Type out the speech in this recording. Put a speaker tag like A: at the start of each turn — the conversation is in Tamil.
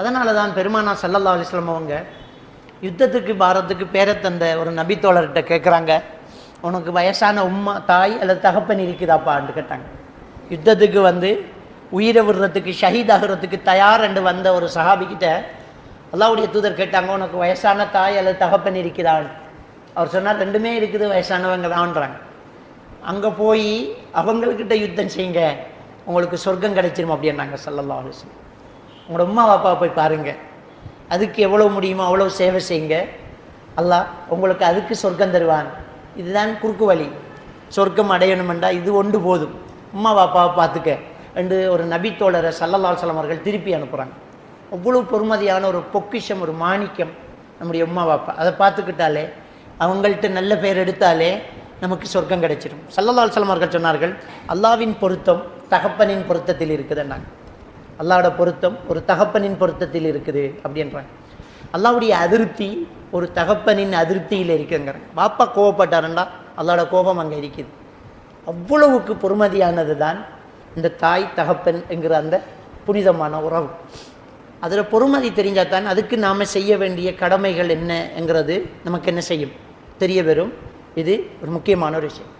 A: அதனால தான் பெருமானா ஸல்லல்லாஹு அலைஹி வஸல்லம் அவங்க யுத்தத்துக்கு பாரத்துக்கு பேரை தந்த ஒரு நபித்தோழர்கிட்ட கேட்குறாங்க, உனக்கு வயசான உம்மா தாய் அல்லது தகப்பன் இருக்குதாப்பான்னு கேட்டாங்க. யுத்தத்துக்கு வந்து உயிரை விடுறதுக்கு ஷஹீத் ஆகிறதுக்கு தயார் என்று வந்த ஒரு சஹாபிக்கிட்ட அல்லாஹ்வுடைய தூதர் கேட்டாங்க, உனக்கு வயசான தாய் அல்லது தகப்பன் இருக்குதான்னு. அவர் சொன்னார், ரெண்டுமே இருக்குது, வயசானவங்க தான்றாங்க. அங்கே போய் அவங்கக்கிட்ட யுத்தம் செய்யுங்க, உங்களுக்கு சொர்க்கம் கிடைச்சிரும் அப்படின்னாங்க ஸல்லல்லாஹு அலைஹி வஸல்லம். உங்களோட உம்மா பாப்பாவை போய் பாருங்கள், அதுக்கு எவ்வளோ முடியுமோ அவ்வளோ சேவை செய்யுங்க, அல்லாஹ் உங்களுக்கு அதுக்கு சொர்க்கம் தருவான். இதுதான் குறுக்கு வழி. சொர்க்கம் அடையணுமெண்டா இது ஒன்று போதும், உம்மா பாப்பாவை பார்த்துக்க என்று ஒரு நபித்தோழரை ஸல்லல்லாஹு அலைஹி வஸல்லம் அவர்கள் திருப்பி அனுப்புகிறாங்க. அவ்வளோ பொறுமதியான ஒரு பொக்கிஷம், ஒரு மாணிக்கம் நம்முடைய உம்மா பாப்பா. அதை பார்த்துக்கிட்டாலே, அவங்கள்ட்ட நல்ல பேர் எடுத்தாலே நமக்கு சொர்க்கம் கிடைச்சிடும். ஸல்லல்லாஹு அலைஹி வஸல்லம் அவர்கள் சொன்னார்கள், அல்லாஹ்வின் பொருத்தம் தகப்பனின் பொருத்தத்தில் இருக்குதுன்னாங்க. அல்லாஹ்வோட பொருத்தம் ஒரு தகப்பனின் பொருத்தத்தில் இருக்குது அப்படின்றாங்க. அல்லாஹ்வுடைய அதிருப்தி ஒரு தகப்பனின் அதிருப்தியில் இருக்குங்கிறாங்க. பாப்பா கோவப்பட்டாருண்டா அல்லாஹ்வோட கோபம் அங்கே இருக்குது. அவ்வளவுக்கு பொறுமதியானது தான் இந்த தாய் தகப்பன் என்கிற அந்த புனிதமான உறவு. அதில் பொறுமதி தெரிஞ்சால் தான் அதுக்கு நாம் செய்ய வேண்டிய கடமைகள் என்ன என்கிறது நமக்கு என்ன செய்யும் தெரிய வரும். இது ஒரு முக்கியமான ஒரு விஷயம்.